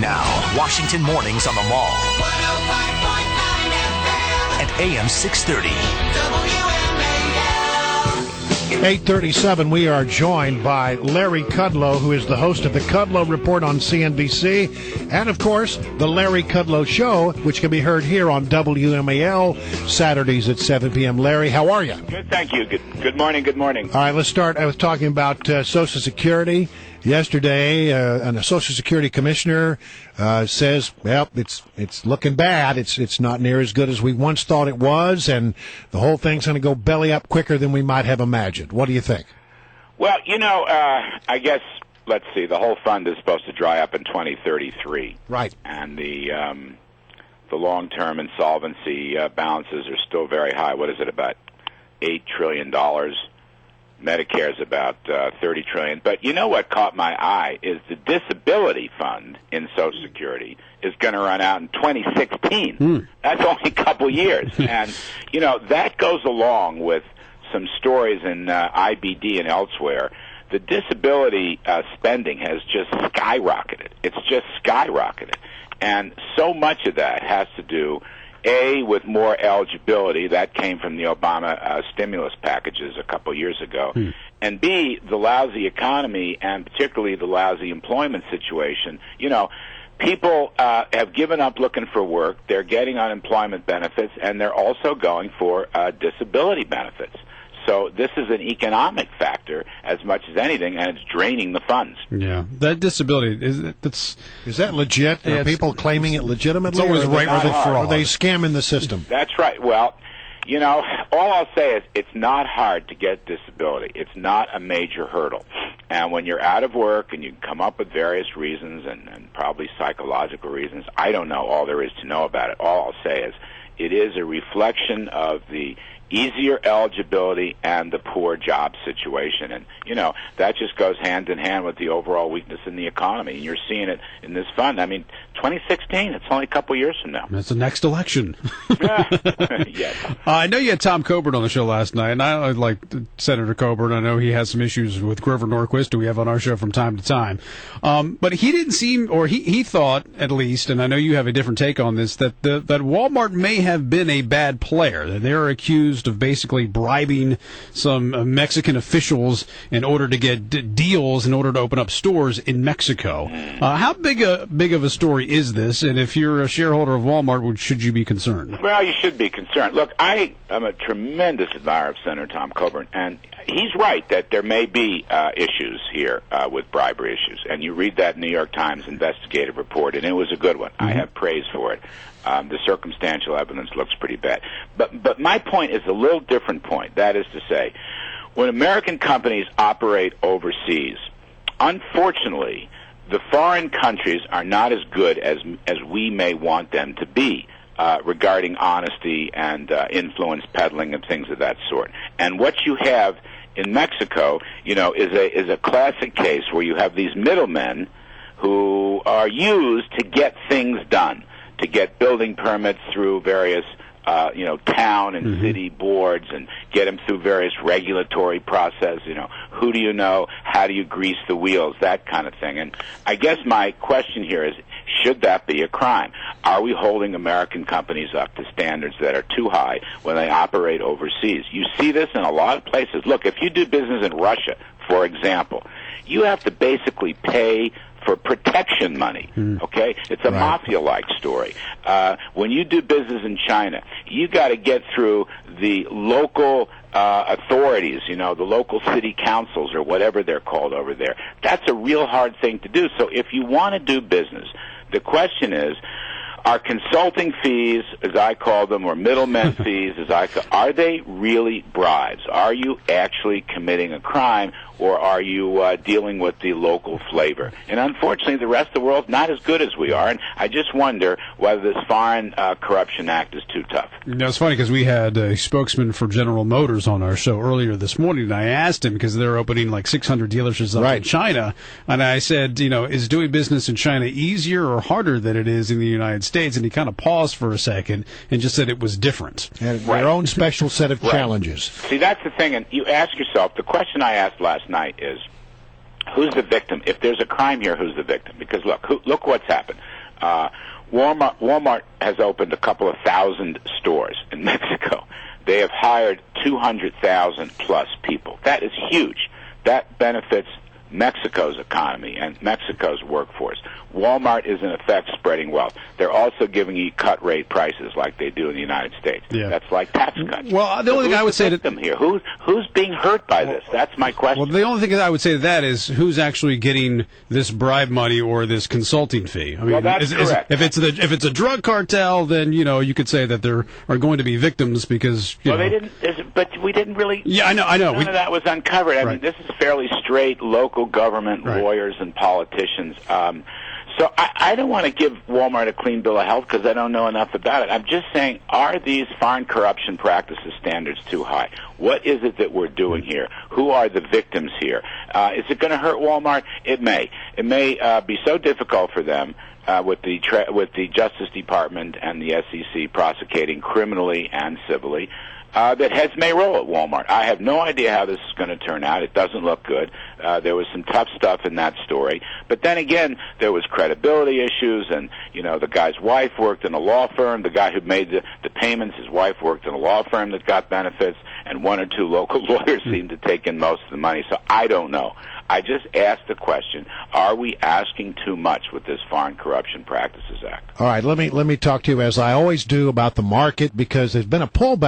Now, Washington Mornings on the Mall. 105.9 FM. And AM 630. WMAL. 8:37, we are joined by Larry Kudlow, who is the host of the Kudlow Report on CNBC, and, of course, the Larry Kudlow Show, which can be heard here on WMAL Saturdays at 7 p.m. Larry, how are you? Good, thank you. Good morning, good morning. All right, let's start. I was talking about Social Security. Yesterday, and a Social Security commissioner says, well, it's looking bad. It's not near as good as we once thought it was, and the whole thing's going to go belly up quicker than we might have imagined. What do you think? Well, I guess, let's see, the whole fund is supposed to dry up in 2033. Right. And the long-term insolvency balances are still very high. What is it, about $8 trillion? Medicare's about $30 trillion. But you know what caught my eye is the disability fund in Social Security is going to run out in 2016. That's only a couple years. And, that goes along with some stories in IBD and elsewhere. The disability spending has just skyrocketed. It's just skyrocketed. And so much of that has to do with more eligibility. That came from the Obama stimulus packages a couple years ago. And B, the lousy economy and particularly the lousy employment situation. People have given up looking for work. They're getting unemployment benefits, and they're also going for disability benefits. So this is an economic factor as much as anything, and it's draining the funds. Yeah, that disability is that legit? Yeah, are people claiming it legitimately? It's always right with the fraud. Are they scamming the system? That's right. Well, all I'll say is it's not hard to get disability. It's not a major hurdle. And when you're out of work and you come up with various reasons and probably psychological reasons, I don't know all there is to know about it. All I'll say is it is a reflection of the easier eligibility and the poor job situation. And, that just goes hand in hand with the overall weakness in the economy. And you're seeing it in this fund. I mean, 2016, it's only a couple years from now. That's the next election. Yes. I know you had Tom Coburn on the show last night, and I like Senator Coburn. I know he has some issues with Grover Norquist, who we have on our show from time to time. But he didn't seem, or he thought, at least, and I know you have a different take on this, that Walmart may have been a bad player. That they're accused of basically bribing some Mexican officials in order to get deals in order to open up stores in Mexico. How big of a story is this? And if you're a shareholder of Walmart, should you be concerned? Well, you should be concerned. Look, I am a tremendous admirer of Senator Tom Coburn, and he's right that there may be issues here with bribery issues. And you read that New York Times investigative report, and it was a good one. I have praise for it. The circumstantial evidence looks pretty bad. But my point is a little different point. That is to say, when American companies operate overseas, unfortunately, the foreign countries are not as good as we may want them to be regarding honesty and influence peddling and things of that sort. And what you have in Mexico, is a classic case where you have these middlemen who are used to get things done, to get building permits through various town and city boards and get them through various regulatory process. Who do you know? How do you grease the wheels? That kind of thing. And I guess my question here is, should that be a crime? Are we holding American companies up to standards that are too high when they operate overseas? You see this in a lot of places. Look, if you do business in Russia, for example, you have to basically pay for protection money, okay? It's a mafia-like story. When you do business in China, you got to get through the local authorities, the local city councils or whatever they're called over there. That's a real hard thing to do. So if you want to do business, the question is, are consulting fees, as I call them, or middlemen fees, are they really bribes? Are you actually committing a crime, or are you dealing with the local flavor? And unfortunately, the rest of the world not as good as we are, and I just wonder whether this Foreign Corruption Act is too tough. It's funny because we had a spokesman for General Motors on our show earlier this morning, and I asked him, because they're opening like 600 dealerships up in China, and I said, is doing business in China easier or harder than it is in the United States? And he kind of paused for a second and just said it was different. And their own special set of challenges. See, that's the thing, and you ask yourself, the question I asked last night is, who's the victim? If there's a crime here, who's the victim? Because look what's happened. Walmart has opened a couple of thousand stores in Mexico. They have hired 200,000 plus people. That is huge. That benefits Mexico's economy and Mexico's workforce. Walmart is in effect spreading wealth. They're also giving you cut rate prices like they do in the United States. Yeah. That's like tax cuts. Well, the only thing I would say to them here, who's being hurt by this? That's my question. Well, the only thing that I would say to that is who's actually getting this bribe money or this consulting fee. I mean, Well, that's correct. If it's a drug cartel, then you could say that there are going to be victims because they didn't. But we didn't really. Yeah, I know. None of that was uncovered. I mean, this is fairly straight local government lawyers and politicians. So I don't want to give Walmart a clean bill of health because I don't know enough about it. I'm just saying, are these foreign corruption practices standards too high? What is it that we're doing here? Who are the victims here? Is it going to hurt Walmart? It may. It may be so difficult for them with the Justice Department and the SEC prosecuting criminally and civilly that heads may roll at Walmart. I have no idea how this is going to turn out. It doesn't look good. There was some tough stuff in that story. But then again, there was credibility issues, and, the guy's wife worked in a law firm. The guy who made the payments, his wife worked in a law firm that got benefits, and one or two local lawyers seemed to take in most of the money. So I don't know. I just asked the question, are we asking too much with this Foreign Corruption Practices Act? All right, let me talk to you, as I always do, about the market, because there's been a pullback